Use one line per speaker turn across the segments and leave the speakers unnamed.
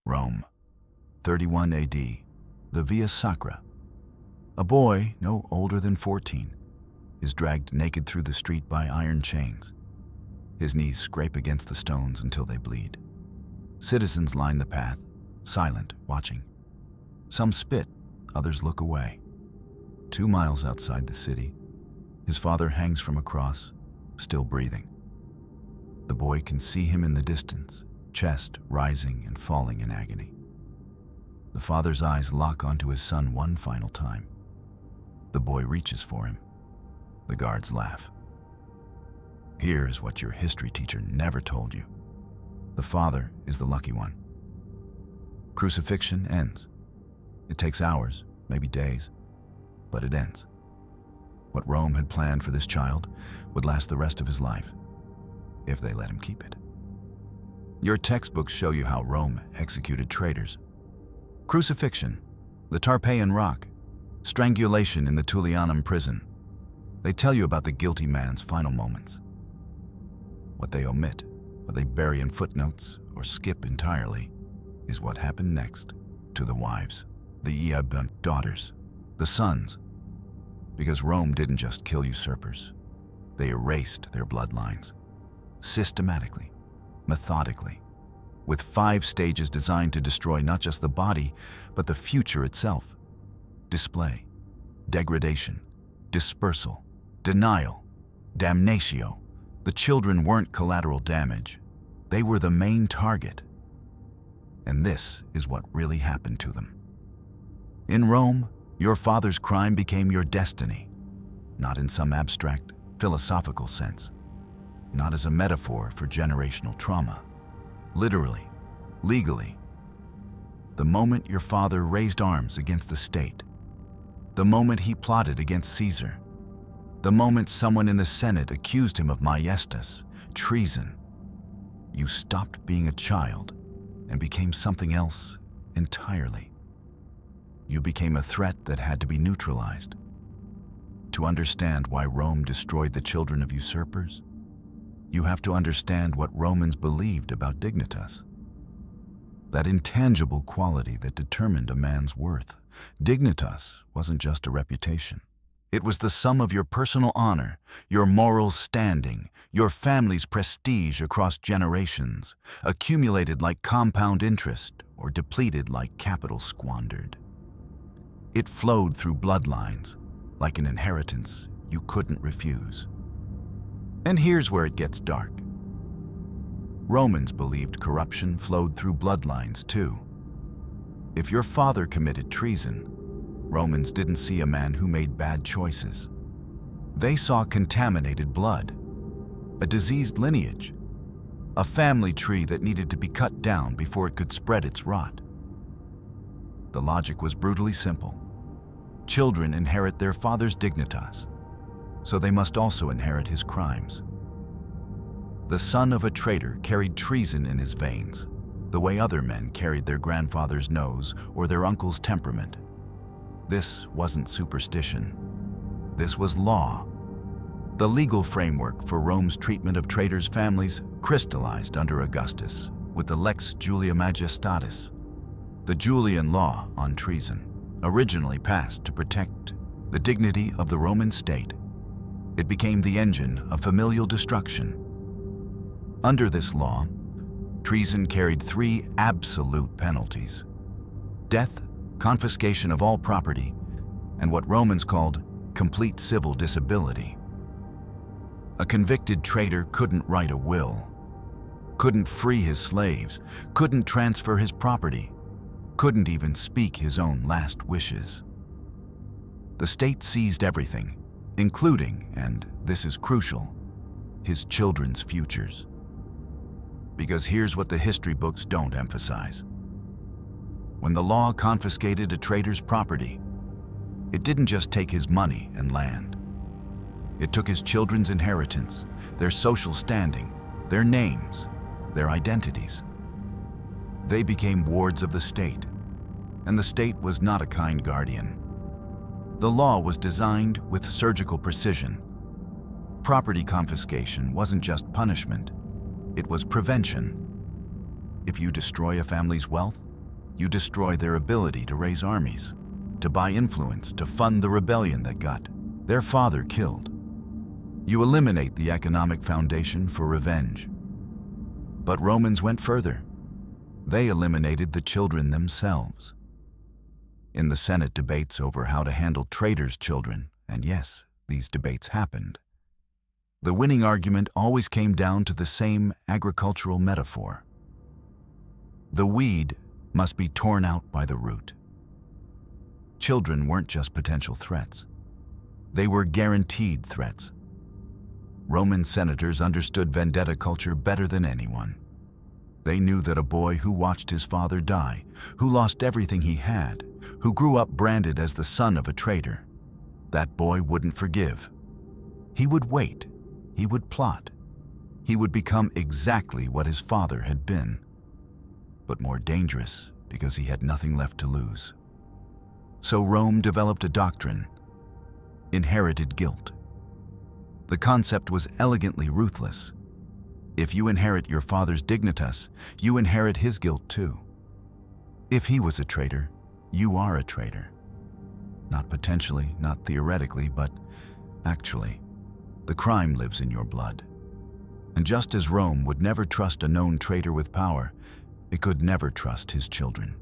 Rome, 31 AD, the Via Sacra. A boy, no older than 14, is dragged naked through the street by iron chains. His knees scrape against the stones until they bleed. Citizens line the path, silent, watching. Some spit, others look away. 2 miles outside the city, his father hangs from a cross, still breathing. The boy can see him in the distance, chest rising and falling in agony. The father's eyes lock onto his son one final time. The boy reaches for him. The guards laugh. Here is what your history teacher never told you. The father is the lucky one. Crucifixion ends. It takes hours, maybe days, but it ends. What Rome had planned for this child would last the rest of his life, if they let him keep it. Your textbooks show you how Rome executed traitors. Crucifixion, the Tarpeian Rock, strangulation in the Tullianum prison. They tell you about the guilty man's final moments. What they omit, what they bury in footnotes or skip entirely, is what happened next to the wives, the daughters, the sons. Because Rome didn't just kill usurpers, they erased their bloodlines. Systematically, methodically, with 5 stages designed to destroy not just the body, but the future itself. Display, degradation, dispersal, denial, damnatio. The children weren't collateral damage. They were the main target. And this is what really happened to them. In Rome, your father's crime became your destiny, not in some abstract, philosophical sense, not as a metaphor for generational trauma. Literally, legally. The moment your father raised arms against the state, the moment he plotted against Caesar, the moment someone in the Senate accused him of maiestas, treason, you stopped being a child and became something else entirely. You became a threat that had to be neutralized. To understand why Rome destroyed the children of usurpers, you have to understand what Romans believed about dignitas. That intangible quality that determined a man's worth. Dignitas wasn't just a reputation. It was the sum of your personal honor, your moral standing, your family's prestige across generations, accumulated like compound interest or depleted like capital squandered. It flowed through bloodlines, like an inheritance you couldn't refuse. And here's where it gets dark. Romans believed corruption flowed through bloodlines too. If your father committed treason, Romans didn't see a man who made bad choices. They saw contaminated blood, a diseased lineage, a family tree that needed to be cut down before it could spread its rot. The logic was brutally simple. Children inherit their father's dignitas, so they must also inherit his crimes. The son of a traitor carried treason in his veins, the way other men carried their grandfather's nose or their uncle's temperament. This wasn't superstition. This was law. The legal framework for Rome's treatment of traitors' families crystallized under Augustus with the Lex Julia Majestatis, the Julian law on treason, originally passed to protect the dignity of the Roman state. It became the engine of familial destruction. Under this law, treason carried 3 absolute penalties: death, confiscation of all property, and what Romans called complete civil disability. A convicted traitor couldn't write a will, couldn't free his slaves, couldn't transfer his property, couldn't even speak his own last wishes. The state seized everything, including, and this is crucial, his children's futures. Because here's what the history books don't emphasize. When the law confiscated a traitor's property, it didn't just take his money and land. It took his children's inheritance, their social standing, their names, their identities. They became wards of the state, and the state was not a kind guardian. The law was designed with surgical precision. Property confiscation wasn't just punishment, it was prevention. If you destroy a family's wealth, you destroy their ability to raise armies, to buy influence, to fund the rebellion that got their father killed. You eliminate the economic foundation for revenge. But Romans went further. They eliminated the children themselves. In the Senate debates over how to handle traitors' children, and yes, these debates happened, the winning argument always came down to the same agricultural metaphor. The weed must be torn out by the root. Children weren't just potential threats. They were guaranteed threats. Roman senators understood vendetta culture better than anyone. They knew that a boy who watched his father die, who lost everything he had, who grew up branded as the son of a traitor, that boy wouldn't forgive. He would wait. He would plot. He would become exactly what his father had been, but more dangerous because he had nothing left to lose. So Rome developed a doctrine: inherited guilt. The concept was elegantly ruthless. If you inherit your father's dignitas, you inherit his guilt too. If he was a traitor, you are a traitor. Not potentially, not theoretically, but actually. The crime lives in your blood. And just as Rome would never trust a known traitor with power, it could never trust his children.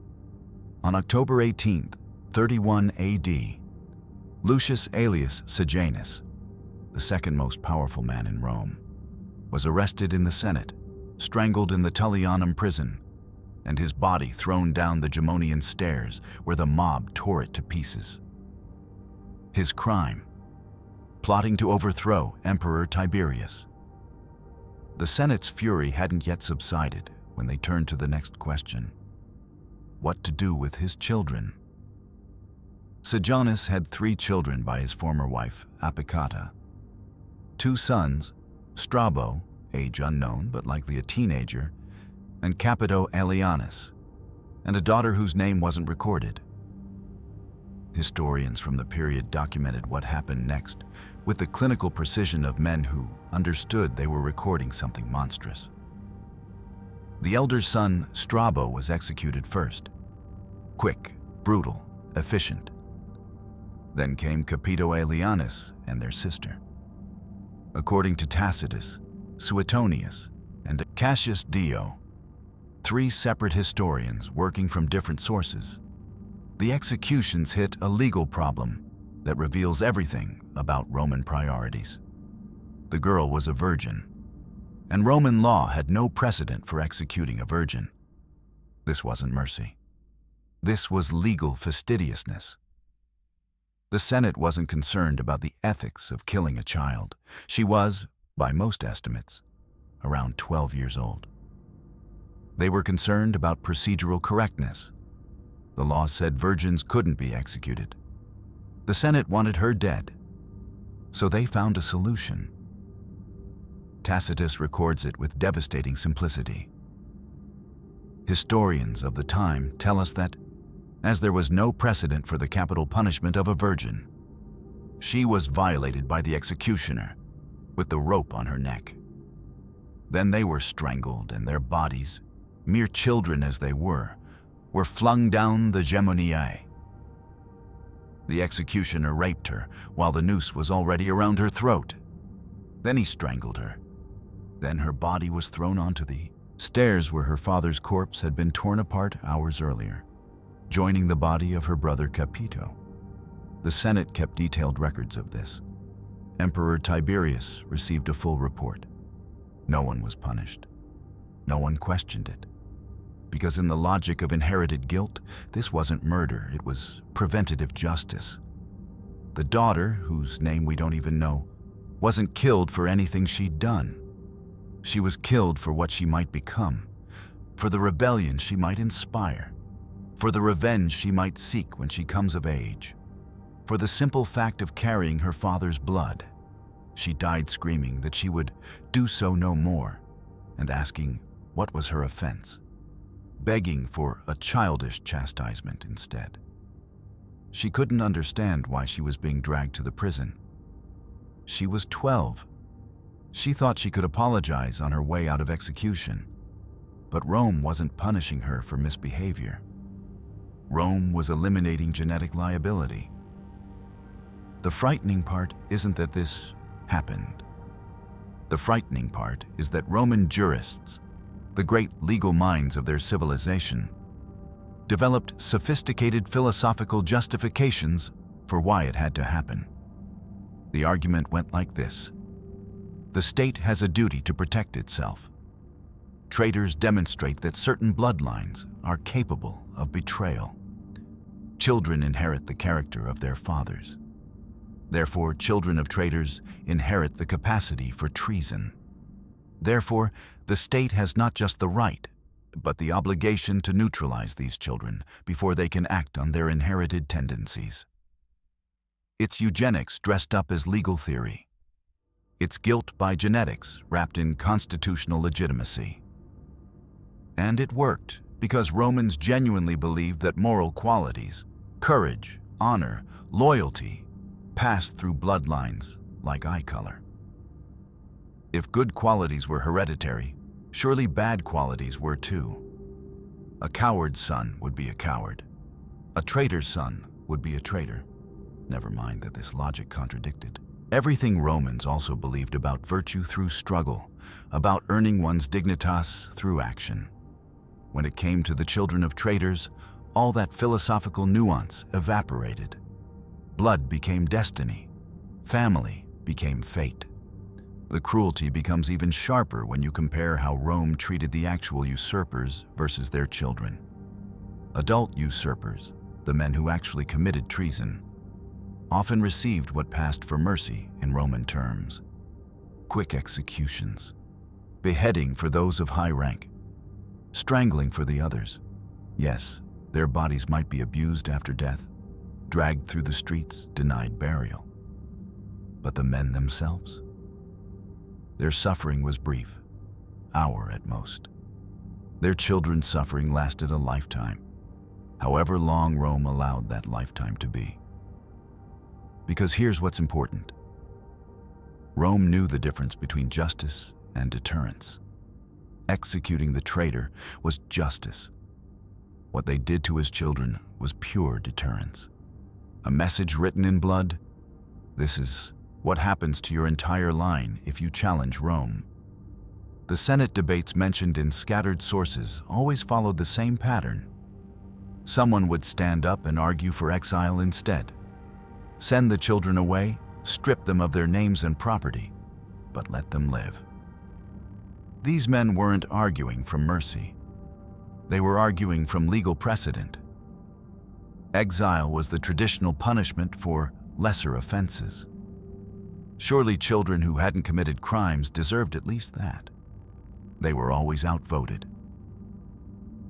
On October 18th, 31 AD, Lucius Aelius Sejanus, the second most powerful man in Rome, was arrested in the Senate, strangled in the Tullianum prison, and his body thrown down the Gemonian stairs where the mob tore it to pieces. His crime: plotting to overthrow Emperor Tiberius. The Senate's fury hadn't yet subsided when they turned to the next question: what to do with his children? Sejanus had 3 children by his former wife, Apicata. 2 sons, Strabo, age unknown but likely a teenager, and Capito Aelianus, and a daughter whose name wasn't recorded. Historians from the period documented what happened next with the clinical precision of men who understood they were recording something monstrous. The elder son, Strabo, was executed first. Quick, brutal, efficient. Then came Capito Aelianus and their sister. According to Tacitus, Suetonius, and Cassius Dio, 3 separate historians working from different sources, the executions hit a legal problem that reveals everything about Roman priorities. The girl was a virgin, and Roman law had no precedent for executing a virgin. This wasn't mercy. This was legal fastidiousness. The Senate wasn't concerned about the ethics of killing a child. She was, by most estimates, around 12 years old. They were concerned about procedural correctness. The law said virgins couldn't be executed. The Senate wanted her dead, so they found a solution. Tacitus records it with devastating simplicity. Historians of the time tell us that, as there was no precedent for the capital punishment of a virgin, she was violated by the executioner with the rope on her neck. Then they were strangled, and their bodies, mere children as they were flung down the Gemoniae. The executioner raped her while the noose was already around her throat. Then he strangled her. Then her body was thrown onto the stairs where her father's corpse had been torn apart hours earlier, joining the body of her brother Capito. The Senate kept detailed records of this. Emperor Tiberius received a full report. No one was punished. No one questioned it. Because in the logic of inherited guilt, this wasn't murder, it was preventative justice. The daughter, whose name we don't even know, wasn't killed for anything she'd done. She was killed for what she might become, for the rebellion she might inspire, for the revenge she might seek when she comes of age. For the simple fact of carrying her father's blood, she died screaming that she would do so no more, and asking what was her offense, begging for a childish chastisement instead. She couldn't understand why she was being dragged to the prison. She was 12. She thought she could apologize on her way out of execution, but Rome wasn't punishing her for misbehavior. Rome was eliminating genetic liability. The frightening part isn't that this happened. The frightening part is that Roman jurists, the great legal minds of their civilization, developed sophisticated philosophical justifications for why it had to happen. The argument went like this: the state has a duty to protect itself. Traitors demonstrate that certain bloodlines are capable of betrayal. Children inherit the character of their fathers. Therefore, children of traitors inherit the capacity for treason. Therefore, the state has not just the right, but the obligation to neutralize these children before they can act on their inherited tendencies. It's eugenics dressed up as legal theory. It's guilt by genetics wrapped in constitutional legitimacy. And it worked because Romans genuinely believed that moral qualities, courage, honor, loyalty, passed through bloodlines like eye color. If good qualities were hereditary, surely bad qualities were too. A coward's son would be a coward. A traitor's son would be a traitor. Never mind that this logic contradicted everything Romans also believed about virtue through struggle, about earning one's dignitas through action. When it came to the children of traitors, all that philosophical nuance evaporated. Blood became destiny. Family became fate. The cruelty becomes even sharper when you compare how Rome treated the actual usurpers versus their children. Adult usurpers, the men who actually committed treason, often received what passed for mercy in Roman terms: quick executions, beheading for those of high rank, strangling for the others. Yes, their bodies might be abused after death, dragged through the streets, denied burial. But the men themselves? Their suffering was brief, hour at most. Their children's suffering lasted a lifetime, however long Rome allowed that lifetime to be. Because here's what's important. Rome knew the difference between justice and deterrence. Executing the traitor was justice. What they did to his children was pure deterrence. A message written in blood: this is what happens to your entire line if you challenge Rome. The Senate debates mentioned in scattered sources always followed the same pattern. Someone would stand up and argue for exile instead. Send the children away, strip them of their names and property, but let them live. These men weren't arguing from mercy. They were arguing from legal precedent. Exile was the traditional punishment for lesser offenses. Surely children who hadn't committed crimes deserved at least that. They were always outvoted.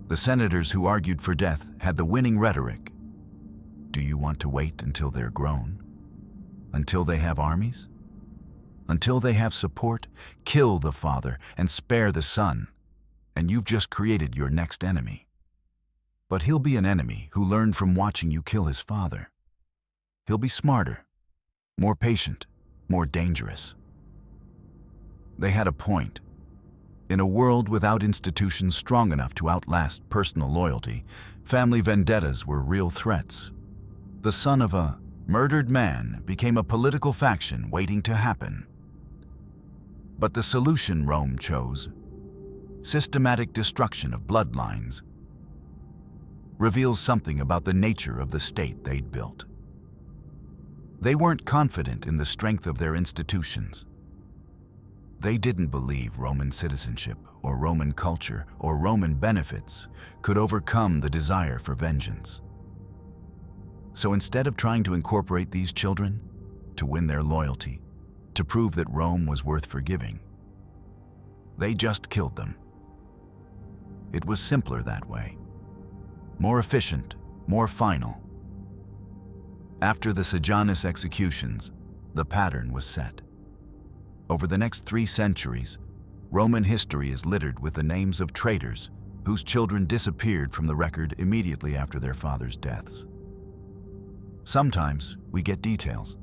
The senators who argued for death had the winning rhetoric. Do you want to wait until they're grown? Until they have armies? Until they have support? Kill the father and spare the son, and you've just created your next enemy. But he'll be an enemy who learned from watching you kill his father. He'll be smarter, more patient, more dangerous. They had a point. In a world without institutions strong enough to outlast personal loyalty, family vendettas were real threats. The son of a murdered man became a political faction waiting to happen. But the solution Rome chose, systematic destruction of bloodlines, reveals something about the nature of the state they'd built. They weren't confident in the strength of their institutions. They didn't believe Roman citizenship or Roman culture or Roman benefits could overcome the desire for vengeance. So instead of trying to incorporate these children, to win their loyalty, to prove that Rome was worth forgiving, they just killed them. It was simpler that way. More efficient, more final. After the Sejanus executions, the pattern was set. Over the next 3 centuries, Roman history is littered with the names of traitors whose children disappeared from the record immediately after their fathers' deaths. Sometimes we get details.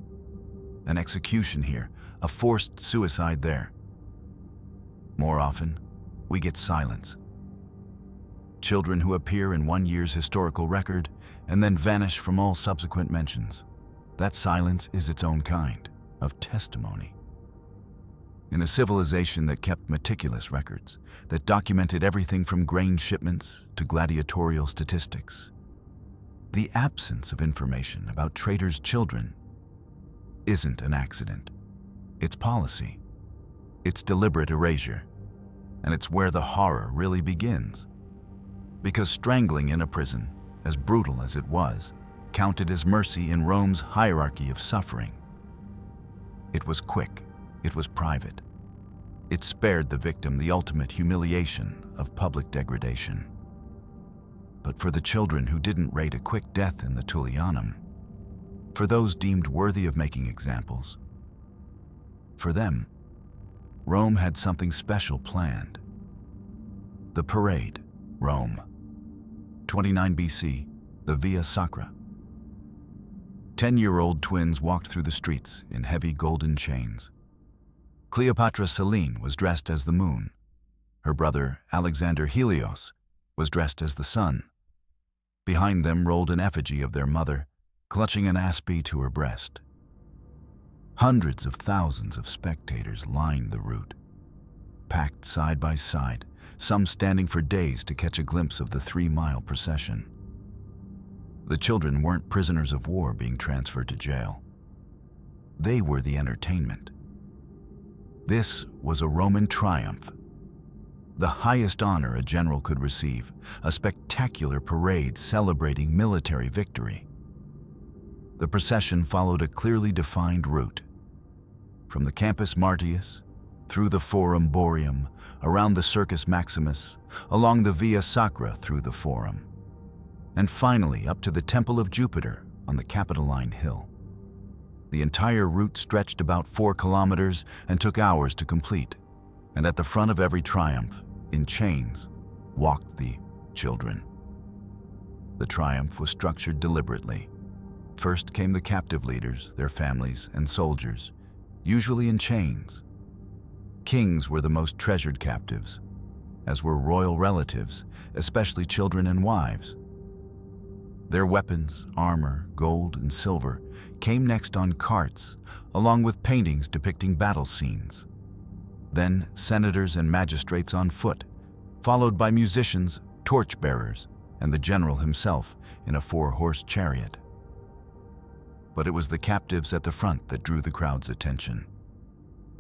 An execution here, a forced suicide there. More often, we get silence. children who appear in one year's historical record and then vanish from all subsequent mentions. That silence is its own kind of testimony. In a civilization that kept meticulous records, that documented everything from grain shipments to gladiatorial statistics, the absence of information about traitors' children isn't an accident. It's policy. It's deliberate erasure. And it's where the horror really begins. Because strangling in a prison, as brutal as it was, counted as mercy in Rome's hierarchy of suffering. It was quick. It was private. It spared the victim the ultimate humiliation of public degradation. But for the children who didn't rate a quick death in the Tullianum, for those deemed worthy of making examples, for them, Rome had something special planned. The parade, Rome. 29 BC, the Via Sacra. 10-year-old twins walked through the streets in heavy golden chains. Cleopatra Selene was dressed as the moon. Her brother, Alexander Helios, was dressed as the sun. Behind them rolled an effigy of their mother, clutching an aspi to her breast. Hundreds of thousands of spectators lined the route, packed side by side, some standing for days to catch a glimpse of the 3-mile procession. The children weren't prisoners of war being transferred to jail. They were the entertainment. This was a Roman triumph, the highest honor a general could receive, a spectacular parade celebrating military victory. The procession followed a clearly defined route. From the Campus Martius, through the Forum Boarium, around the Circus Maximus, along the Via Sacra through the Forum, and finally up to the Temple of Jupiter on the Capitoline Hill. The entire route stretched about 4 kilometers and took hours to complete, and at the front of every triumph, in chains, walked the children. The triumph was structured deliberately. First came the captive leaders, their families, and soldiers, usually in chains. Kings were the most treasured captives, as were royal relatives, especially children and wives. Their weapons, armor, gold, and silver came next on carts, along with paintings depicting battle scenes. Then senators and magistrates on foot, followed by musicians, torchbearers, and the general himself in a 4-horse chariot. But it was the captives at the front that drew the crowd's attention.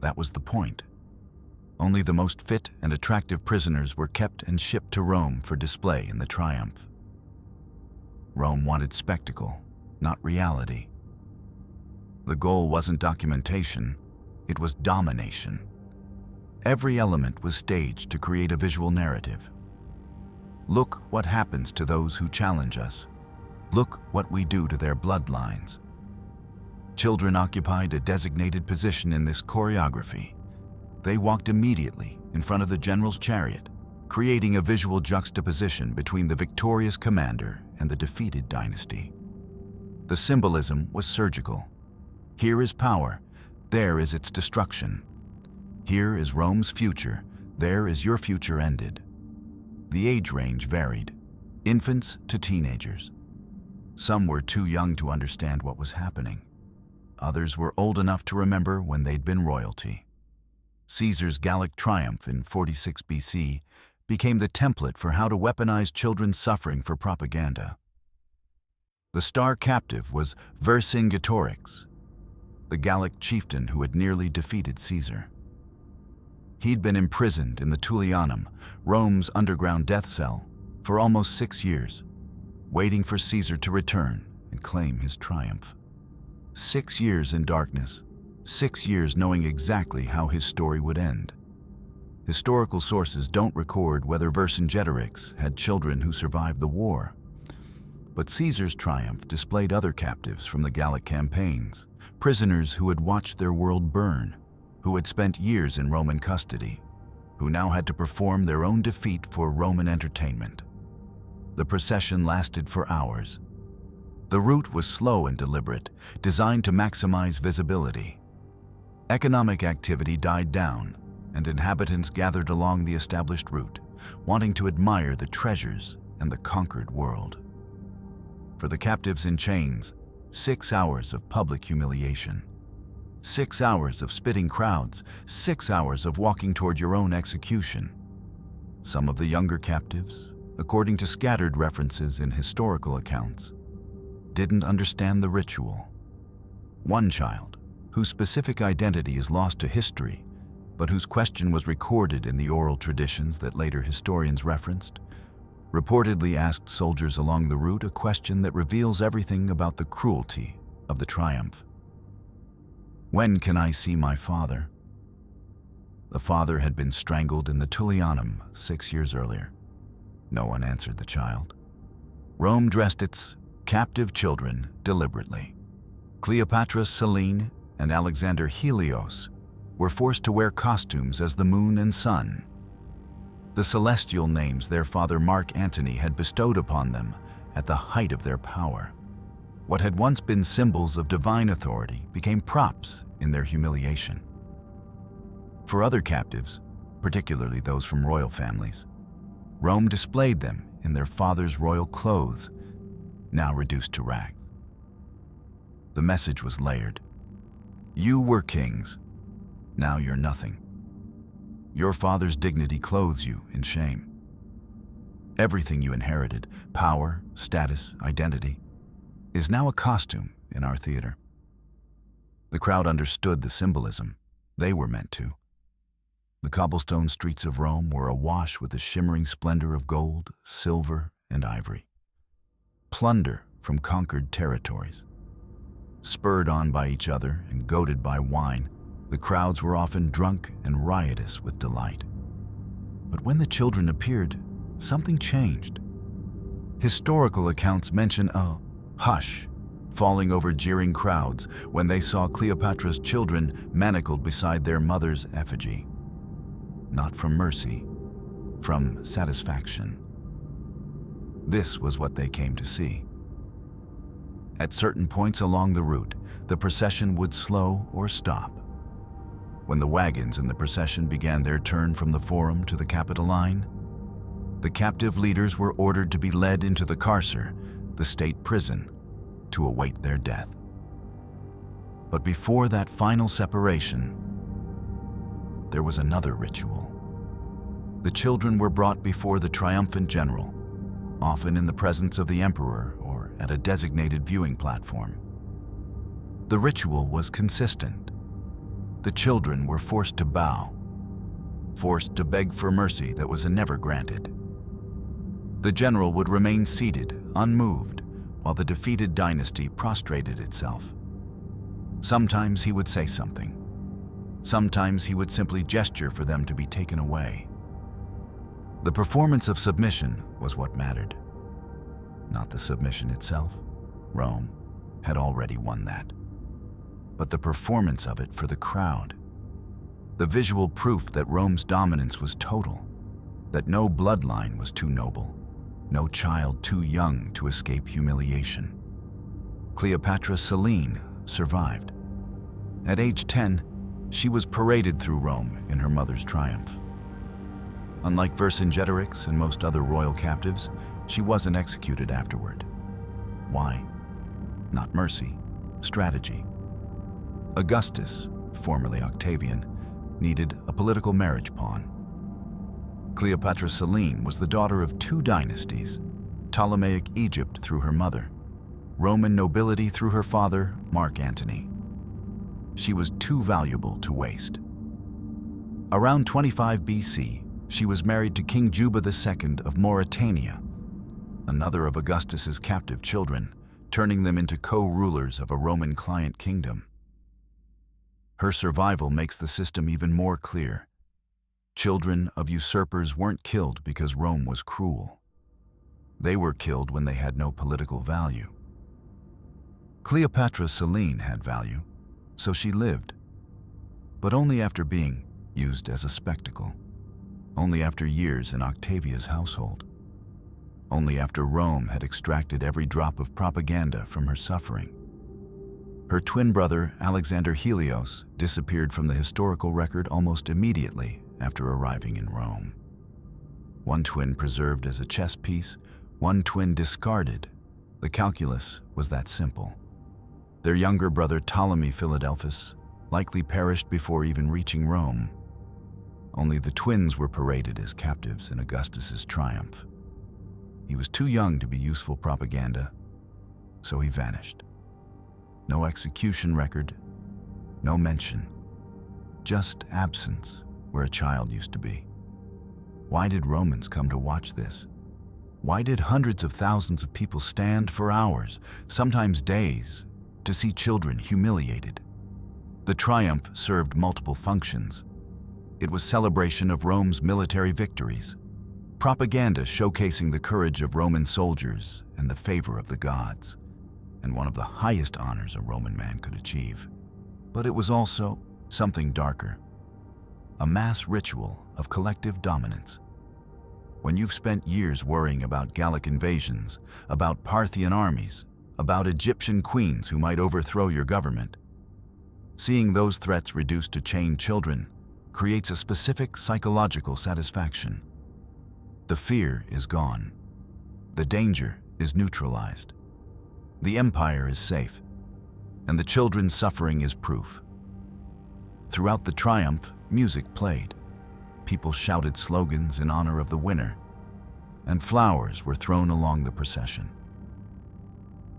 That was the point. Only the most fit and attractive prisoners were kept and shipped to Rome for display in the triumph. Rome wanted spectacle, not reality. The goal wasn't documentation, it was domination. Every element was staged to create a visual narrative. Look what happens to those who challenge us. Look what we do to their bloodlines. Children occupied a designated position in this choreography. They walked immediately in front of the general's chariot, creating a visual juxtaposition between the victorious commander and the defeated dynasty. The symbolism was surgical. Here is power, there is its destruction. Here is Rome's future, there is your future ended. The age range varied, infants to teenagers. Some were too young to understand what was happening. Others were old enough to remember when they'd been royalty. Caesar's Gallic triumph in 46 BC became the template for how to weaponize children's suffering for propaganda. The star captive was Vercingetorix, the Gallic chieftain who had nearly defeated Caesar. He'd been imprisoned in the Tullianum, Rome's underground death cell, for almost 6 years, waiting for Caesar to return and claim his triumph. 6 years in darkness, 6 years knowing exactly how his story would end. Historical sources don't record whether Vercingetorix had children who survived the war. But Caesar's triumph displayed other captives from the Gallic campaigns, prisoners who had watched their world burn, who had spent years in Roman custody, who now had to perform their own defeat for Roman entertainment. The procession lasted for hours. The route was slow and deliberate, designed to maximize visibility. Economic activity died down, and inhabitants gathered along the established route, wanting to admire the treasures and the conquered world. For the captives in chains, 6 hours of public humiliation, 6 hours of spitting crowds, 6 hours of walking toward your own execution. Some of the younger captives, according to scattered references in historical accounts, didn't understand the ritual. One child, whose specific identity is lost to history, but whose question was recorded in the oral traditions that later historians referenced, reportedly asked soldiers along the route a question that reveals everything about the cruelty of the triumph. "When can I see my father?" The father had been strangled in the Tullianum 6 years earlier. No one answered the child. Rome dressed its captive children deliberately. Cleopatra, Selene, and Alexander Helios were forced to wear costumes as the moon and sun. The celestial names their father Mark Antony had bestowed upon them at the height of their power. What had once been symbols of divine authority became props in their humiliation. For other captives, particularly those from royal families, Rome displayed them in their father's royal clothes, now reduced to rags. The message was layered. You were kings. Now you're nothing. Your father's dignity clothes you in shame. Everything you inherited, power, status, identity, is now a costume in our theater. The crowd understood the symbolism. They were meant to. The cobblestone streets of Rome were awash with the shimmering splendor of gold, silver, and ivory. Plunder from conquered territories. Spurred on by each other and goaded by wine, the crowds were often drunk and riotous with delight. But when the children appeared, something changed. Historical accounts mention a hush falling over jeering crowds when they saw Cleopatra's children manacled beside their mother's effigy. Not from mercy, from satisfaction. This was what they came to see. At certain points along the route, the procession would slow or stop. When the wagons in the procession began their turn from the Forum to the Capitoline, the captive leaders were ordered to be led into the carcer, the state prison, to await their death. But before that final separation, there was another ritual. The children were brought before the triumphant general, often in the presence of the emperor or at a designated viewing platform. The ritual was consistent. The children were forced to bow, forced to beg for mercy that was never granted. The general would remain seated, unmoved, while the defeated dynasty prostrated itself. Sometimes he would say something. Sometimes he would simply gesture for them to be taken away. The performance of submission was what mattered, not the submission itself. Rome had already won that. But the performance of it for the crowd, the visual proof that Rome's dominance was total, that no bloodline was too noble, no child too young to escape humiliation. Cleopatra Selene survived. At age 10, she was paraded through Rome in her mother's triumph. Unlike Vercingetorix and most other royal captives, she wasn't executed afterward. Why? Not mercy, strategy. Augustus, formerly Octavian, needed a political marriage pawn. Cleopatra Selene was the daughter of 2 dynasties, Ptolemaic Egypt through her mother, Roman nobility through her father, Mark Antony. She was too valuable to waste. Around 25 BC, she was married to King Juba II of Mauritania, another of Augustus's captive children, turning them into co-rulers of a Roman client kingdom. Her survival makes the system even more clear. Children of usurpers weren't killed because Rome was cruel. They were killed when they had no political value. Cleopatra Selene had value, so she lived, but only after being used as a spectacle, only after years in Octavia's household, only after Rome had extracted every drop of propaganda from her suffering. Her twin brother, Alexander Helios, disappeared from the historical record almost immediately after arriving in Rome. One twin preserved as a chess piece, one twin discarded. The calculus was that simple. Their younger brother Ptolemy Philadelphus likely perished before even reaching Rome. Only the twins were paraded as captives in Augustus's triumph. He was too young to be useful propaganda, so he vanished. No execution record, no mention, just absence where a child used to be. Why did Romans come to watch this? Why did hundreds of thousands of people stand for hours, sometimes days, to see children humiliated? The triumph served multiple functions. It was celebration of Rome's military victories, propaganda showcasing the courage of Roman soldiers and the favor of the gods, and one of the highest honors a Roman man could achieve. But it was also something darker, a mass ritual of collective dominance. When you've spent years worrying about Gallic invasions, about Parthian armies, about Egyptian queens who might overthrow your government, seeing those threats reduced to chained children creates a specific psychological satisfaction. The fear is gone. The danger is neutralized. The empire is safe, and the children's suffering is proof. Throughout the triumph, music played. People shouted slogans in honor of the winner, and flowers were thrown along the procession.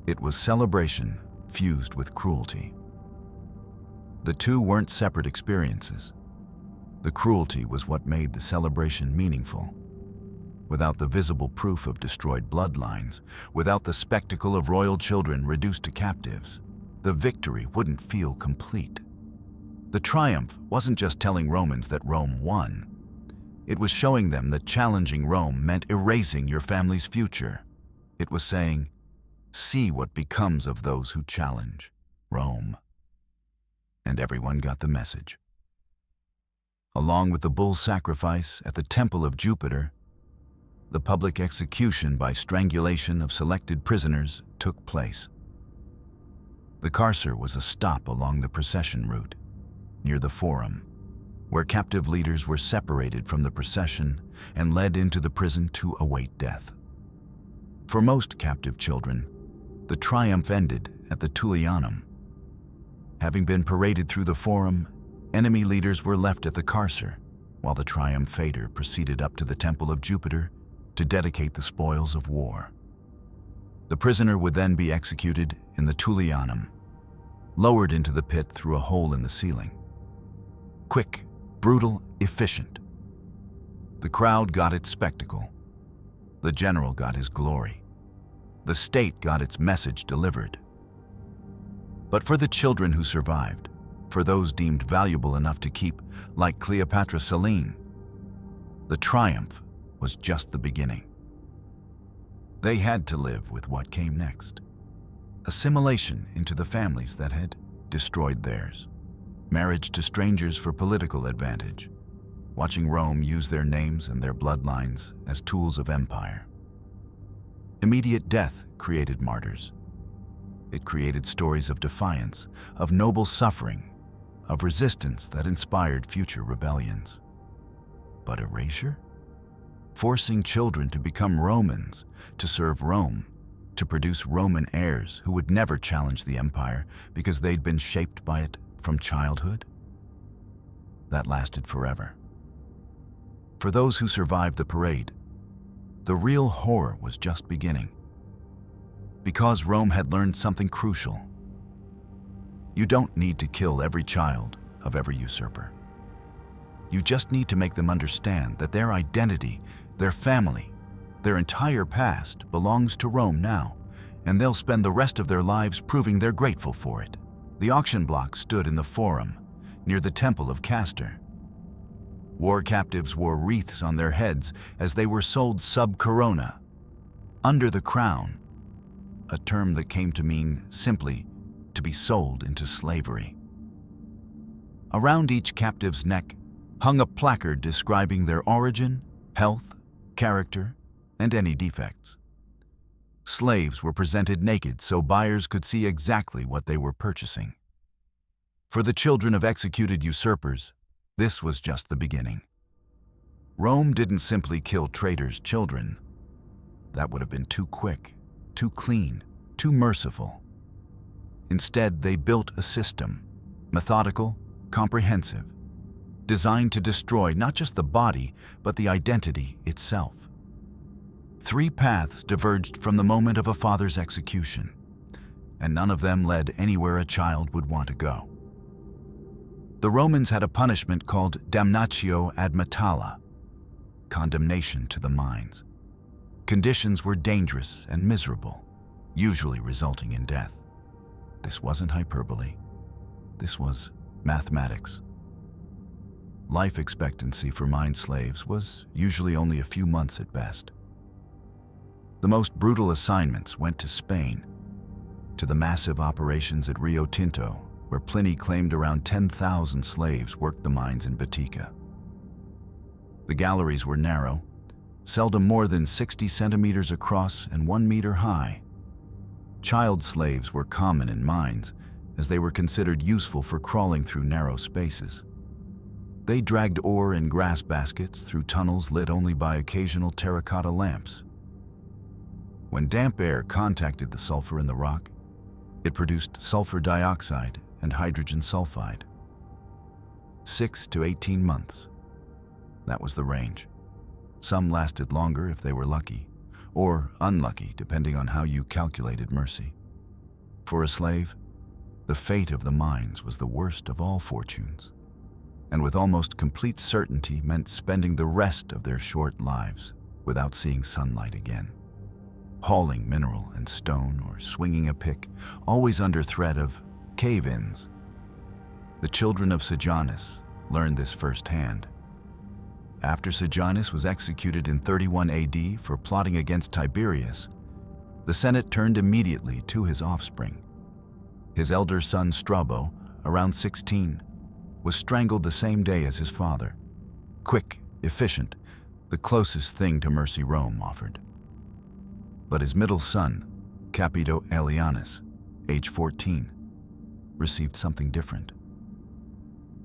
It was celebration fused with cruelty. The two weren't separate experiences. The cruelty was what made the celebration meaningful. Without the visible proof of destroyed bloodlines, without the spectacle of royal children reduced to captives, the victory wouldn't feel complete. The triumph wasn't just telling Romans that Rome won. It was showing them that challenging Rome meant erasing your family's future. It was saying, see what becomes of those who challenge Rome. And everyone got the message. Along with the bull sacrifice at the temple of Jupiter, the public execution by strangulation of selected prisoners took place. The carcer was a stop along the procession route, near the Forum, where captive leaders were separated from the procession and led into the prison to await death. For most captive children, the triumph ended at the Tullianum. Having been paraded through the Forum, enemy leaders were left at the carcer, while the triumphator proceeded up to the temple of Jupiter to dedicate the spoils of war. The prisoner would then be executed in the Tullianum, lowered into the pit through a hole in the ceiling. Quick, brutal, efficient. The crowd got its spectacle. The general got his glory. The state got its message delivered. But for the children who survived, for those deemed valuable enough to keep, like Cleopatra Selene, the triumph was just the beginning. They had to live with what came next. Assimilation into the families that had destroyed theirs. Marriage to strangers for political advantage. Watching Rome use their names and their bloodlines as tools of empire. Immediate death created martyrs. It created stories of defiance, of noble suffering, of resistance that inspired future rebellions. But erasure? Forcing children to become Romans, to serve Rome, to produce Roman heirs who would never challenge the empire because they'd been shaped by it from childhood? That lasted forever. For those who survived the parade, the real horror was just beginning. Because Rome had learned something crucial. You don't need to kill every child of every usurper. You just need to make them understand that their identity, their family, their entire past belongs to Rome now, and they'll spend the rest of their lives proving they're grateful for it. The auction block stood in the Forum, near the Temple of Castor. War captives wore wreaths on their heads as they were sold sub corona, under the crown, a term that came to mean simply to be sold into slavery. Around each captive's neck hung a placard describing their origin, health, character, and any defects. Slaves were presented naked so buyers could see exactly what they were purchasing. For the children of executed usurpers, this was just the beginning. Rome didn't simply kill traitors' children. That would have been too quick, too clean, too merciful. Instead, they built a system, methodical, comprehensive, designed to destroy not just the body, but the identity itself. 3 paths diverged from the moment of a father's execution, and none of them led anywhere a child would want to go. The Romans had a punishment called damnatio ad metalla, condemnation to the mines. Conditions were dangerous and miserable, usually resulting in death. This wasn't hyperbole. This was mathematics. Life expectancy for mine slaves was usually only a few months at best. The most brutal assignments went to Spain, to the massive operations at Rio Tinto, where Pliny claimed around 10,000 slaves worked the mines in Baetica. The galleries were narrow, seldom more than 60 centimeters across and 1 meter high. Child slaves were common in mines, as they were considered useful for crawling through narrow spaces. They dragged ore in grass baskets through tunnels lit only by occasional terracotta lamps. When damp air contacted the sulfur in the rock, it produced sulfur dioxide and hydrogen sulfide. 6 to 18 months. That was the range. Some lasted longer if they were lucky, or unlucky depending on how you calculated mercy. For a slave, the fate of the mines was the worst of all fortunes, and with almost complete certainty meant spending the rest of their short lives without seeing sunlight again. Hauling mineral and stone or swinging a pick, always under threat of cave-ins. The children of Sejanus learned this firsthand. After Sejanus was executed in 31 AD for plotting against Tiberius, the Senate turned immediately to his offspring. His elder son Strabo, around 16, was strangled the same day as his father. Quick, efficient, the closest thing to mercy Rome offered. But his middle son, Capito Aelianus, age 14, received something different.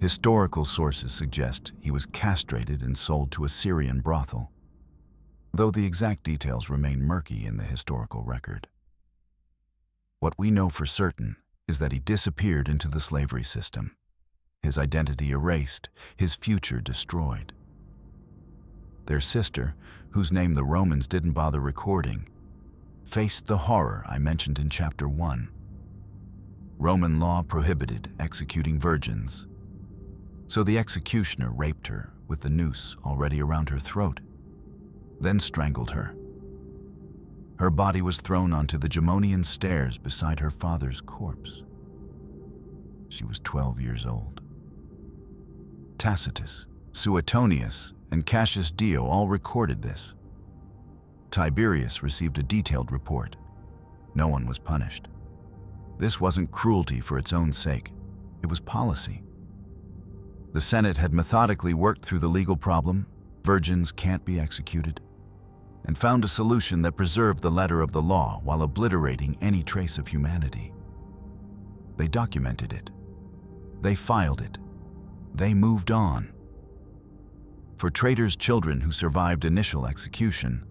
Historical sources suggest he was castrated and sold to a Syrian brothel, though the exact details remain murky in the historical record. What we know for certain is that he disappeared into the slavery system, his identity erased, his future destroyed. Their sister, whose name the Romans didn't bother recording, faced the horror I mentioned in chapter 1. Roman law prohibited executing virgins, so the executioner raped her with the noose already around her throat, then strangled her. Her body was thrown onto the Gemonian stairs beside her father's corpse. She was 12 years old. Tacitus, Suetonius, and Cassius Dio all recorded this. Tiberius received a detailed report. No one was punished. This wasn't cruelty for its own sake. It was policy. The Senate had methodically worked through the legal problem, virgins can't be executed, and found a solution that preserved the letter of the law while obliterating any trace of humanity. They documented it. They filed it. They moved on. For traitors' children who survived initial execution,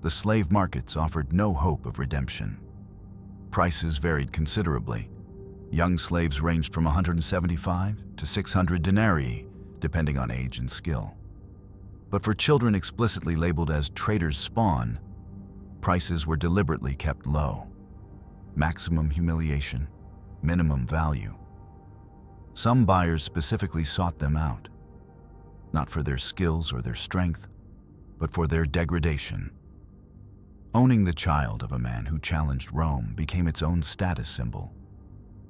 the slave markets offered no hope of redemption. Prices varied considerably. Young slaves ranged from 175 to 600 denarii, depending on age and skill. But for children explicitly labeled as traitors' spawn, prices were deliberately kept low. Maximum humiliation, minimum value. Some buyers specifically sought them out, not for their skills or their strength, but for their degradation. Owning the child of a man who challenged Rome became its own status symbol.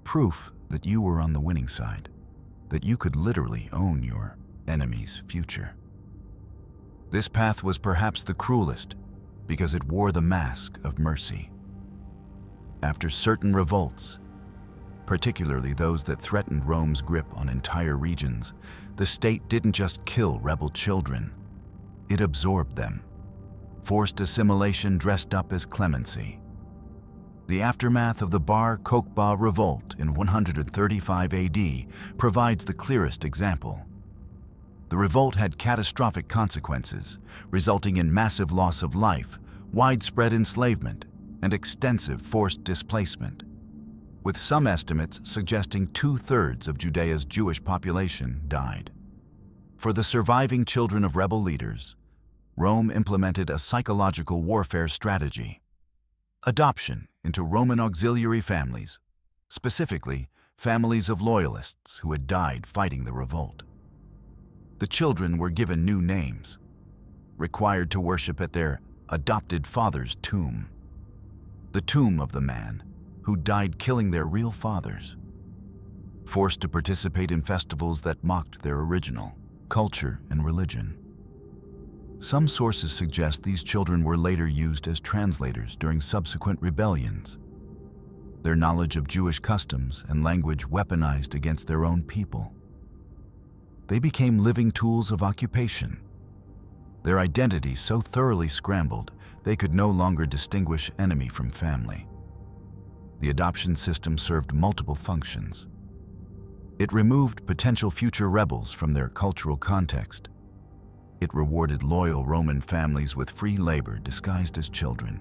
Proof that you were on the winning side, that you could literally own your enemy's future. This path was perhaps the cruelest because it wore the mask of mercy. After certain revolts, particularly those that threatened Rome's grip on entire regions, the state didn't just kill rebel children, it absorbed them. Forced assimilation dressed up as clemency. The aftermath of the Bar Kokhba revolt in 135 AD provides the clearest example. The revolt had catastrophic consequences, resulting in massive loss of life, widespread enslavement, and extensive forced displacement, with some estimates suggesting 2/3 of Judea's Jewish population died. For the surviving children of rebel leaders, Rome implemented a psychological warfare strategy: adoption into Roman auxiliary families, specifically families of loyalists who had died fighting the revolt. The children were given new names, required to worship at their adopted father's tomb, the tomb of the man who died killing their real fathers, forced to participate in festivals that mocked their original culture and religion. Some sources suggest these children were later used as translators during subsequent rebellions, their knowledge of Jewish customs and language weaponized against their own people. They became living tools of occupation, their identity so thoroughly scrambled they could no longer distinguish enemy from family. The adoption system served multiple functions. It removed potential future rebels from their cultural context. It rewarded loyal Roman families with free labor disguised as children.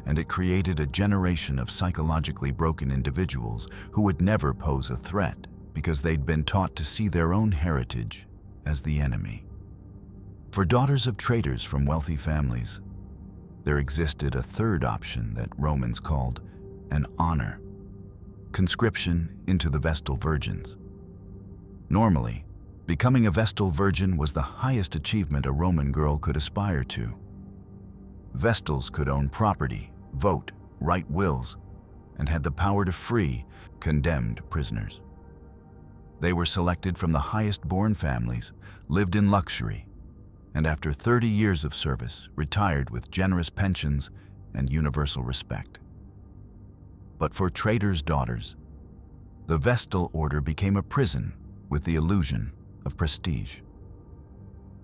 And it created a generation of psychologically broken individuals who would never pose a threat because they'd been taught to see their own heritage as the enemy. For daughters of traitors from wealthy families, there existed a third option that Romans called an honor: conscription into the Vestal Virgins. Normally, becoming a Vestal Virgin was the highest achievement a Roman girl could aspire to. Vestals could own property, vote, write wills, and had the power to free condemned prisoners. They were selected from the highest-born families, lived in luxury, and after 30 years of service, retired with generous pensions and universal respect. But for traitors' daughters, the Vestal order became a prison with the illusion of prestige.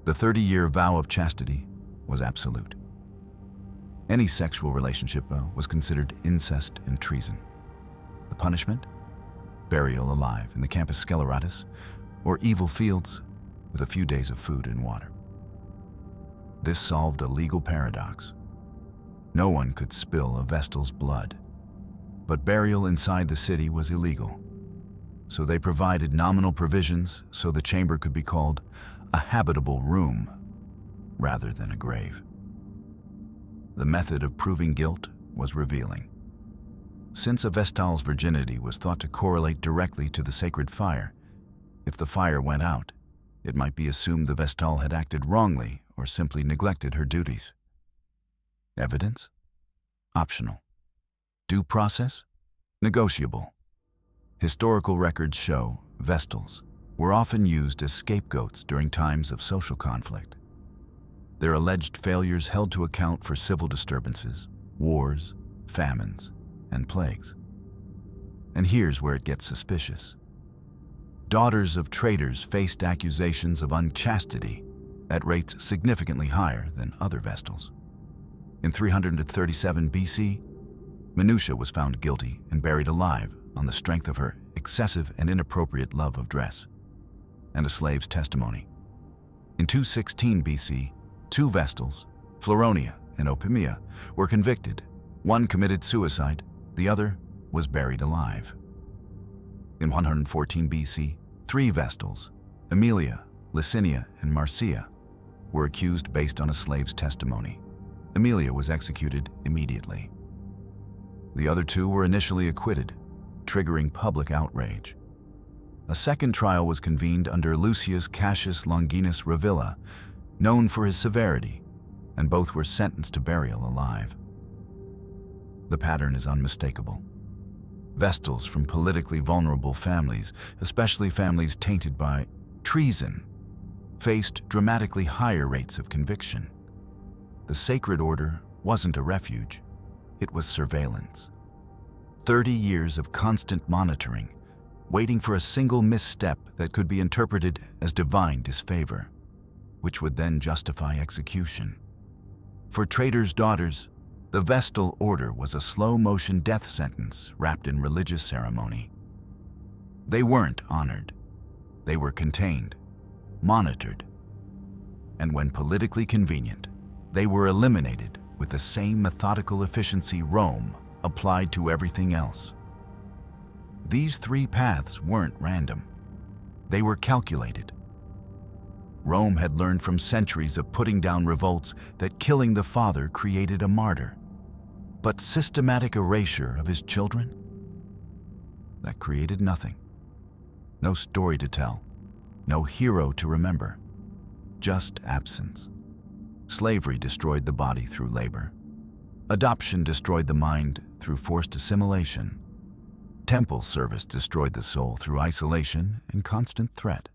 The 30-year vow of chastity was absolute. Any sexual relationship was considered incest and treason. The punishment? Burial alive in the Campus Sceleratus, or evil fields with a few days of food and water. This solved a legal paradox. No one could spill a Vestal's blood, but burial inside the city was illegal. So they provided nominal provisions so the chamber could be called a habitable room rather than a grave. The method of proving guilt was revealing. Since a Vestal's virginity was thought to correlate directly to the sacred fire, if the fire went out, it might be assumed the Vestal had acted wrongly or simply neglected her duties. Evidence? Optional. Due process? Negotiable. Historical records show Vestals were often used as scapegoats during times of social conflict. Their alleged failures held to account for civil disturbances, wars, famines, and plagues. And here's where it gets suspicious. Daughters of traitors faced accusations of unchastity at rates significantly higher than other Vestals. In 337 BC, Minutia was found guilty and buried alive on the strength of her excessive and inappropriate love of dress, and a slave's testimony. In 216 BC, two Vestals, Floronia and Opimia, were convicted. One committed suicide, the other was buried alive. In 114 BC, three Vestals, Aemilia, Licinia, and Marcia, were accused based on a slave's testimony. Aemilia was executed immediately. The other two were initially acquitted, triggering public outrage. A second trial was convened under Lucius Cassius Longinus Revilla, known for his severity, and both were sentenced to burial alive. The pattern is unmistakable. Vestals from politically vulnerable families, especially families tainted by treason, faced dramatically higher rates of conviction. The sacred order wasn't a refuge, it was surveillance. 30 years of constant monitoring, waiting for a single misstep that could be interpreted as divine disfavor, which would then justify execution. For traitors' daughters, the Vestal order was a slow-motion death sentence wrapped in religious ceremony. They weren't honored. They were contained, monitored, and when politically convenient, they were eliminated with the same methodical efficiency Rome applied to everything else. These three paths weren't random. They were calculated. Rome had learned from centuries of putting down revolts that killing the father created a martyr. But systematic erasure of his children? That created nothing. No story to tell, no hero to remember, just absence. Slavery destroyed the body through labor. Adoption destroyed the mind through forced assimilation. Temple service destroyed the soul through isolation and constant threat.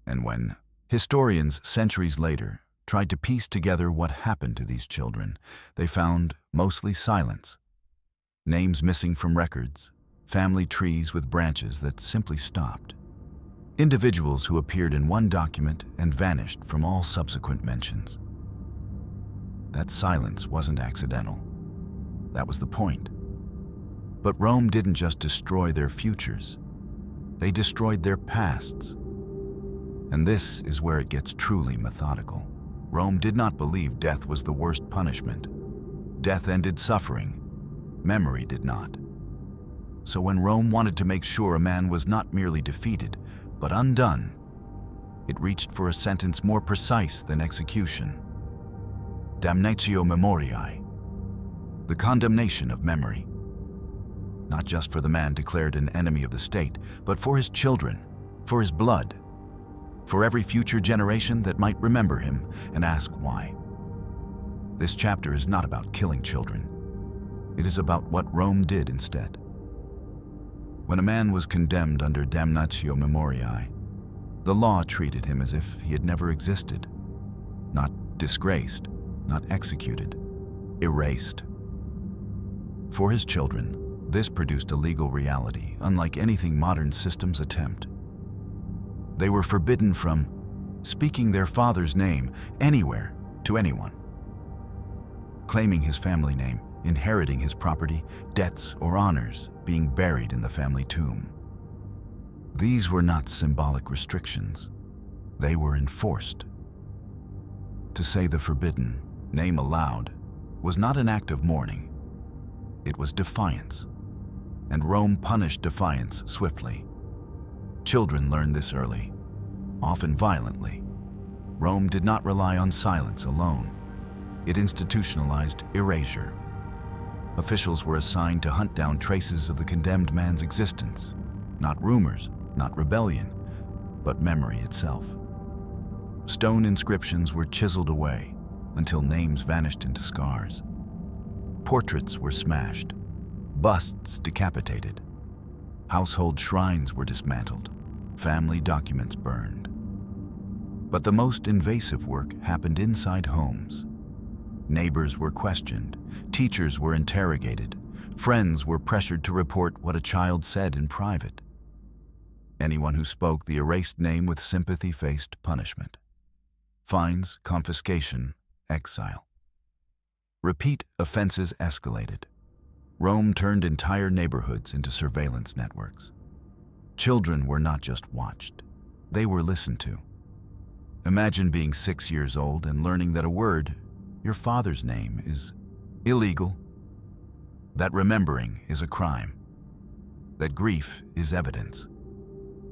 And when historians centuries later tried to piece together what happened to these children, they found mostly silence. Names missing from records, family trees with branches that simply stopped. Individuals who appeared in one document and vanished from all subsequent mentions. That silence wasn't accidental. That was the point. But Rome didn't just destroy their futures. They destroyed their pasts. And this is where it gets truly methodical. Rome did not believe death was the worst punishment. Death ended suffering. Memory did not. So when Rome wanted to make sure a man was not merely defeated, but undone, it reached for a sentence more precise than execution. Damnatio memoriae, the condemnation of memory. Not just for the man declared an enemy of the state, but for his children, for his blood, for every future generation that might remember him and ask why. This chapter is not about killing children. It is about what Rome did instead. When a man was condemned under damnatio memoriae, the law treated him as if he had never existed, not disgraced, not executed, erased. For his children, this produced a legal reality unlike anything modern systems attempt. They were forbidden from speaking their father's name anywhere to anyone, claiming his family name, inheriting his property, debts, or honors, being buried in the family tomb. These were not symbolic restrictions. They were enforced. To say the forbidden name aloud was not an act of mourning. It was defiance. And Rome punished defiance swiftly. Children learned this early, often violently. Rome did not rely on silence alone. It institutionalized erasure. Officials were assigned to hunt down traces of the condemned man's existence. Not rumors, not rebellion, but memory itself. Stone inscriptions were chiseled away until names vanished into scars. Portraits were smashed, busts decapitated. Household shrines were dismantled, family documents burned. But the most invasive work happened inside homes. Neighbors were questioned, teachers were interrogated, friends were pressured to report what a child said in private. Anyone who spoke the erased name with sympathy faced punishment. Fines, confiscation, exile. Repeat offenses escalated. Rome turned entire neighborhoods into surveillance networks. Children were not just watched, they were listened to. Imagine being 6 years old and learning that a word, your father's name, is illegal, that remembering is a crime, that grief is evidence.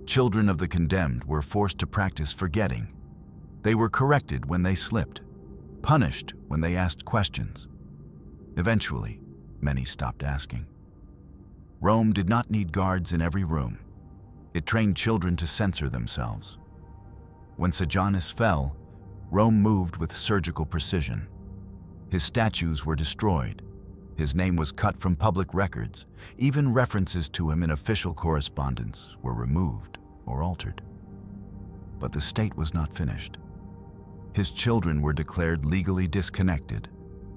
Children of the condemned were forced to practice forgetting. They were corrected when they slipped, punished when they asked questions. Eventually, many stopped asking. Rome did not need guards in every room. It trained children to censor themselves. When Sejanus fell, Rome moved with surgical precision. His statues were destroyed. His name was cut from public records. Even references to him in official correspondence were removed or altered. But the state was not finished. His children were declared legally disconnected,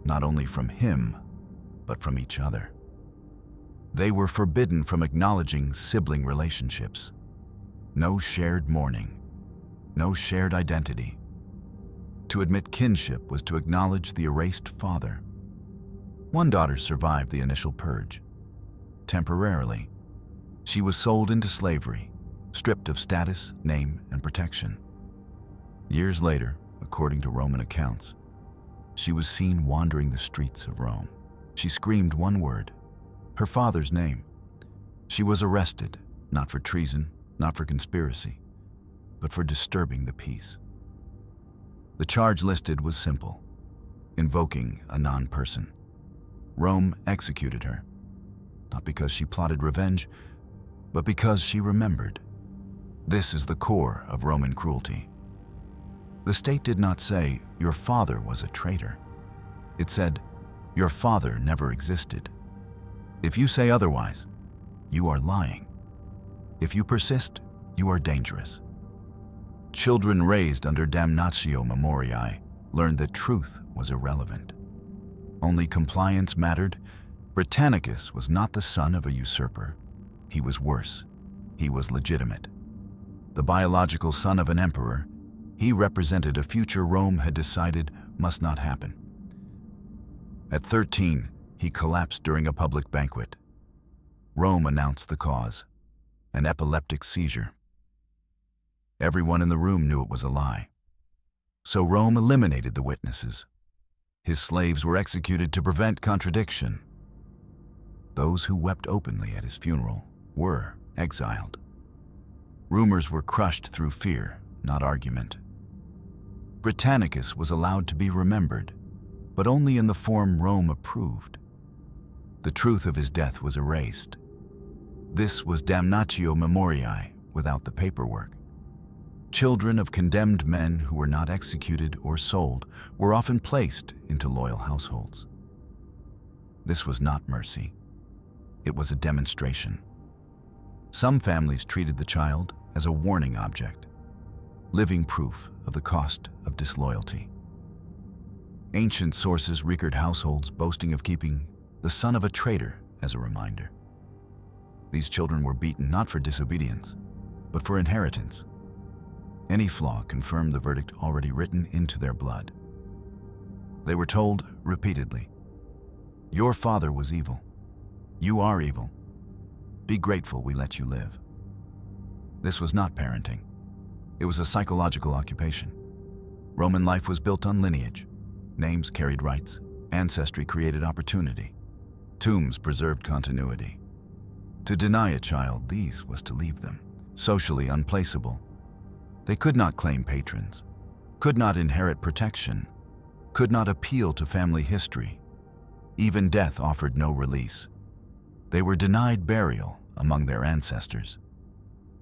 not only from him, but from each other. They were forbidden from acknowledging sibling relationships. No shared mourning, no shared identity. To admit kinship was to acknowledge the erased father. One daughter survived the initial purge. Temporarily, she was sold into slavery, stripped of status, name, and protection. Years later, according to Roman accounts, she was seen wandering the streets of Rome. She screamed one word, her father's name. She was arrested, not for treason, not for conspiracy, but for disturbing the peace. The charge listed was simple: invoking a non-person. Rome executed her, not because she plotted revenge, but because she remembered. This is the core of Roman cruelty. The state did not say, "Your father was a traitor." It said, "Your father never existed." If you say otherwise, you are lying. If you persist, you are dangerous. Children raised under damnatio memoriae learned that truth was irrelevant. Only compliance mattered. Britannicus was not the son of a usurper. He was worse. He was legitimate. The biological son of an emperor, he represented a future Rome had decided must not happen. At 13, he collapsed during a public banquet. Rome announced the cause: an epileptic seizure. Everyone in the room knew it was a lie. So Rome eliminated the witnesses. His slaves were executed to prevent contradiction. Those who wept openly at his funeral were exiled. Rumors were crushed through fear, not argument. Britannicus was allowed to be remembered, but only in the form Rome approved. The truth of his death was erased. This was damnatio memoriae without the paperwork. Children of condemned men who were not executed or sold were often placed into loyal households. This was not mercy. It was a demonstration. Some families treated the child as a warning object, living proof of the cost of disloyalty. Ancient sources record households boasting of keeping the son of a traitor as a reminder. These children were beaten not for disobedience, but for inheritance. Any flaw confirmed the verdict already written into their blood. They were told repeatedly, "Your father was evil. You are evil. Be grateful we let you live." This was not parenting. It was a psychological occupation. Roman life was built on lineage. Names carried rights. Ancestry created opportunity. Tombs preserved continuity. To deny a child these was to leave them socially unplaceable. They could not claim patrons, could not inherit protection, could not appeal to family history. Even death offered no release. They were denied burial among their ancestors.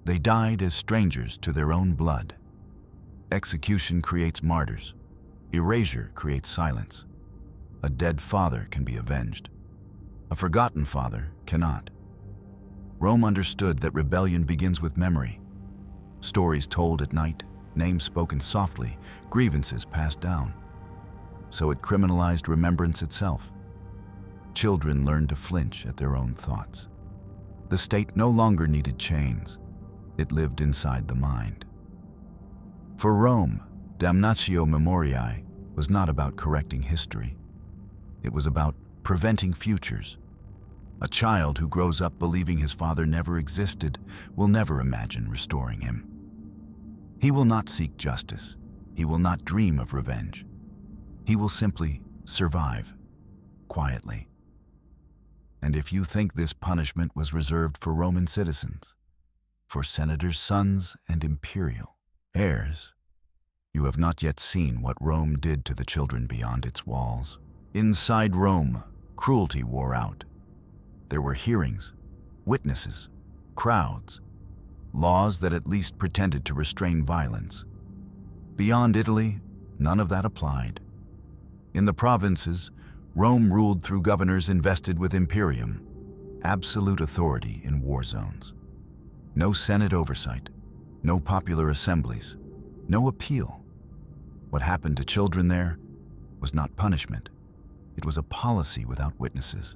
They died as strangers to their own blood. Execution creates martyrs. Erasure creates silence. A dead father can be avenged. A forgotten father cannot. Rome understood that rebellion begins with memory. Stories told at night, names spoken softly, grievances passed down. So it criminalized remembrance itself. Children learned to flinch at their own thoughts. The state no longer needed chains. It lived inside the mind. For Rome, damnatio memoriae was not about correcting history. It was about preventing futures. A child who grows up believing his father never existed will never imagine restoring him. He will not seek justice. He will not dream of revenge. He will simply survive, quietly. And if you think this punishment was reserved for Roman citizens, for senators' sons and imperial heirs, you have not yet seen what Rome did to the children beyond its walls. Inside Rome, cruelty wore out. There were hearings, witnesses, crowds, laws that at least pretended to restrain violence. Beyond Italy, none of that applied. In the provinces, Rome ruled through governors invested with imperium, absolute authority in war zones. No Senate oversight, no popular assemblies, no appeal. What happened to children there was not punishment. It was a policy without witnesses.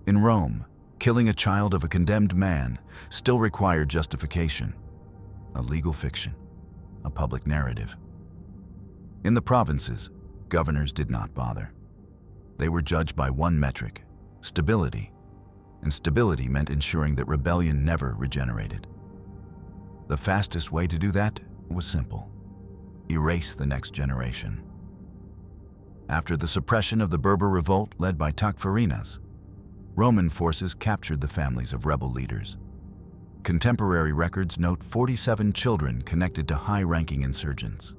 In Rome, killing a child of a condemned man still required justification, a legal fiction, a public narrative. In the provinces, governors did not bother. They were judged by one metric, stability, and stability meant ensuring that rebellion never regenerated. The fastest way to do that was simple: erase the next generation. After the suppression of the Berber revolt led by Takfarinas, Roman forces captured the families of rebel leaders. Contemporary records note 47 children connected to high-ranking insurgents.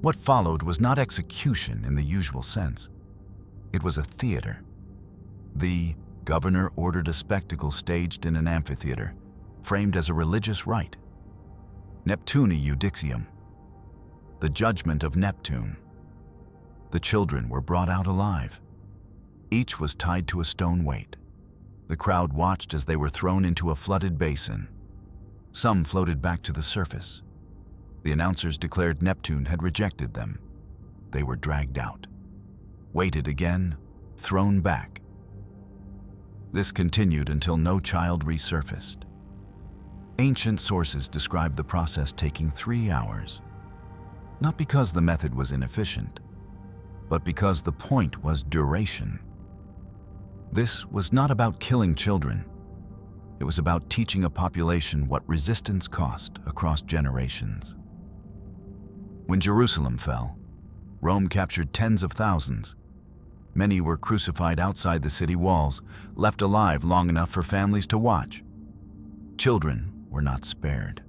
What followed was not execution in the usual sense. It was a theater. The governor ordered a spectacle staged in an amphitheater, framed as a religious rite. Neptuni Judiциum, the judgment of Neptune. The children were brought out alive. Each was tied to a stone weight. The crowd watched as they were thrown into a flooded basin. Some floated back to the surface. The announcers declared Neptune had rejected them. They were dragged out, weighted again, thrown back. This continued until no child resurfaced. Ancient sources describe the process taking 3 hours, not because the method was inefficient, but because the point was duration. This was not about killing children. It was about teaching a population what resistance cost across generations. When Jerusalem fell, Rome captured tens of thousands. Many were crucified outside the city walls, left alive long enough for families to watch. Children were not spared.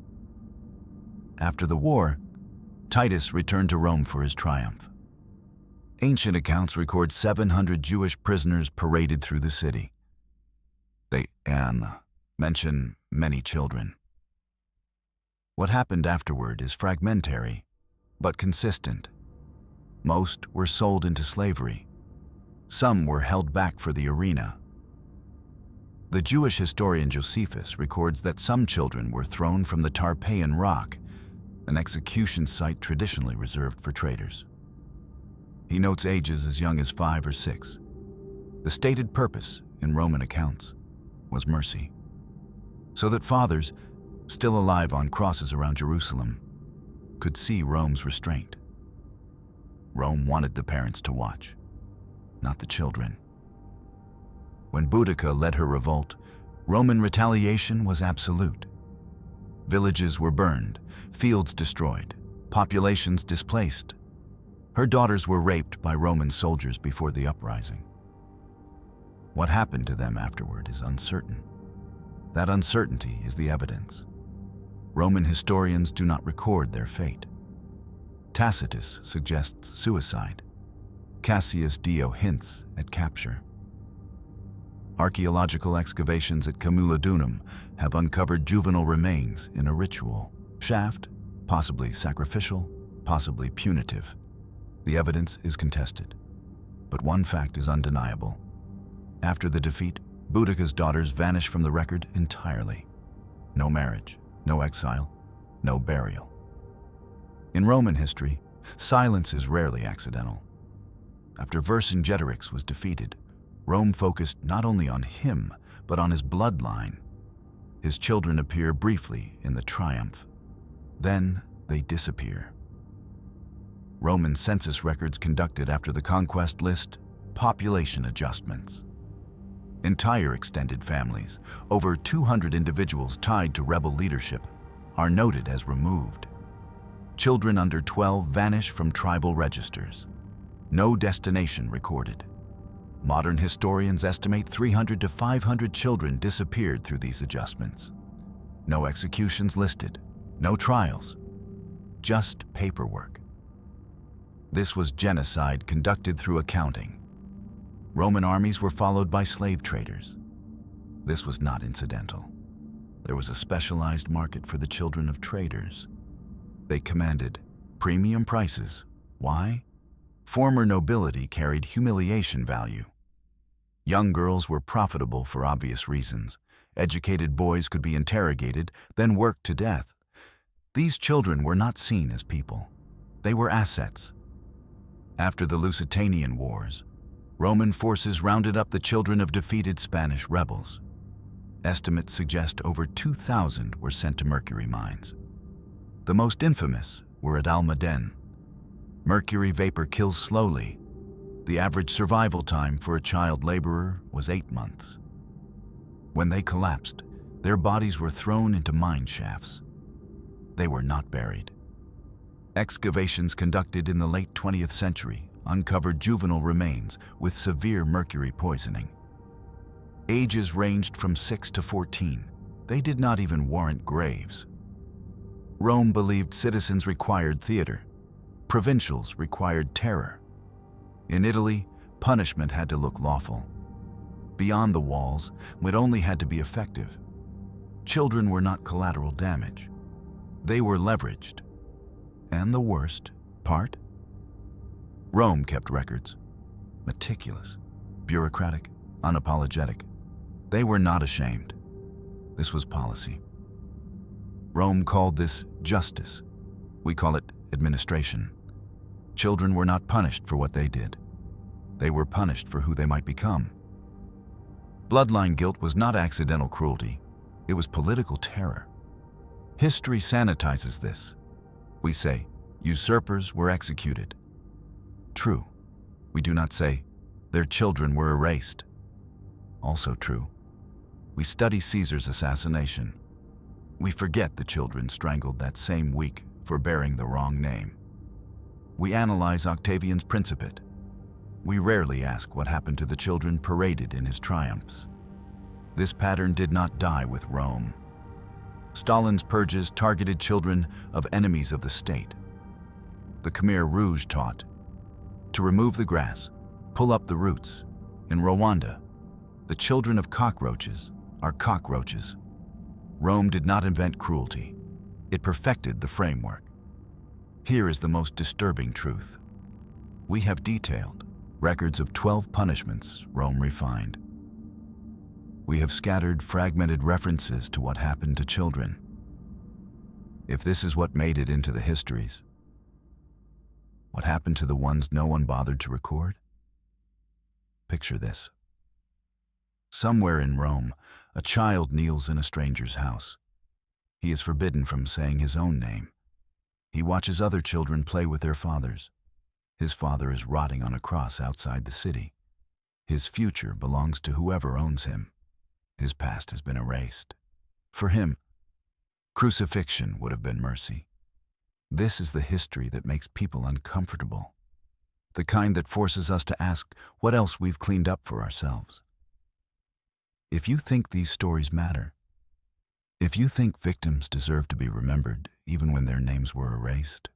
After the war, Titus returned to Rome for his triumph. Ancient accounts record 700 Jewish prisoners paraded through the city. They mention many children. What happened afterward is fragmentary, but consistent. Most were sold into slavery. Some were held back for the arena. The Jewish historian Josephus records that some children were thrown from the Tarpeian Rock, an execution site traditionally reserved for traitors. He notes ages as young as 5 or 6. The stated purpose, in Roman accounts, was mercy, so that fathers, still alive on crosses around Jerusalem, could see Rome's restraint. Rome wanted the parents to watch, not the children. When Boudica led her revolt, Roman retaliation was absolute. Villages were burned, fields destroyed, populations displaced. Her daughters were raped by Roman soldiers before the uprising. What happened to them afterward is uncertain. That uncertainty is the evidence. Roman historians do not record their fate. Tacitus suggests suicide. Cassius Dio hints at capture. Archaeological excavations at Camulodunum have uncovered juvenile remains in a ritual. Shaft, possibly sacrificial, possibly punitive. The evidence is contested, but one fact is undeniable. After the defeat, Boudica's daughters vanish from the record entirely. No marriage, no exile, no burial. In Roman history, silence is rarely accidental. After Vercingetorix was defeated, Rome focused not only on him, but on his bloodline. His children appear briefly in the triumph. Then they disappear. Roman census records conducted after the conquest list population adjustments. Entire extended families, over 200 individuals tied to rebel leadership, are noted as removed. Children under 12 vanish from tribal registers. No destination recorded. Modern historians estimate 300 to 500 children disappeared through these adjustments. No executions listed, no trials, just paperwork. This was genocide conducted through accounting. Roman armies were followed by slave traders. This was not incidental. There was a specialized market for the children of traders. They commanded premium prices. Why? Former nobility carried humiliation value. Young girls were profitable for obvious reasons. Educated boys could be interrogated, then worked to death. These children were not seen as people. They were assets. After the Lusitanian Wars, Roman forces rounded up the children of defeated Spanish rebels. Estimates suggest over 2,000 were sent to mercury mines. The most infamous were at Almaden. Mercury vapor kills slowly. The average survival time for a child laborer was 8 months. When they collapsed, their bodies were thrown into mine shafts. They were not buried. Excavations conducted in the late 20th century uncovered juvenile remains with severe mercury poisoning. Ages ranged from 6 to 14. They did not even warrant graves. Rome believed citizens required theater. Provincials required terror. In Italy, punishment had to look lawful. Beyond the walls, it only had to be effective. Children were not collateral damage. They were leveraged. And the worst part? Rome kept records. Meticulous, bureaucratic, unapologetic. They were not ashamed. This was policy. Rome called this justice. We call it administration. Children were not punished for what they did. They were punished for who they might become. Bloodline guilt was not accidental cruelty. It was political terror. History sanitizes this. We say, usurpers were executed. True. We do not say, their children were erased. Also true. We study Caesar's assassination. We forget the children strangled that same week for bearing the wrong name. We analyze Octavian's principate. We rarely ask what happened to the children paraded in his triumphs. This pattern did not die with Rome. Stalin's purges targeted children of enemies of the state. The Khmer Rouge taught to remove the grass, pull up the roots. In Rwanda, the children of cockroaches are cockroaches. Rome did not invent cruelty. It perfected the framework. Here is the most disturbing truth. We have detailed records of 12 punishments Rome refined. We have scattered fragmented references to what happened to children. If this is what made it into the histories, what happened to the ones no one bothered to record? Picture this. Somewhere in Rome, a child kneels in a stranger's house. He is forbidden from saying his own name. He watches other children play with their fathers. His father is rotting on a cross outside the city. His future belongs to whoever owns him. His past has been erased. For him, crucifixion would have been mercy. This is the history that makes people uncomfortable. The kind that forces us to ask what else we've cleaned up for ourselves. If you think these stories matter, if you think victims deserve to be remembered even when their names were erased,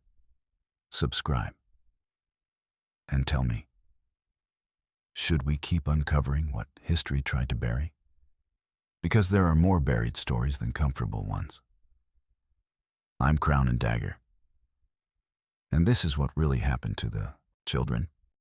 subscribe and tell me, should we keep uncovering what history tried to bury? Because there are more buried stories than comfortable ones. I'm Crown and Dagger, and this is what really happened to the children.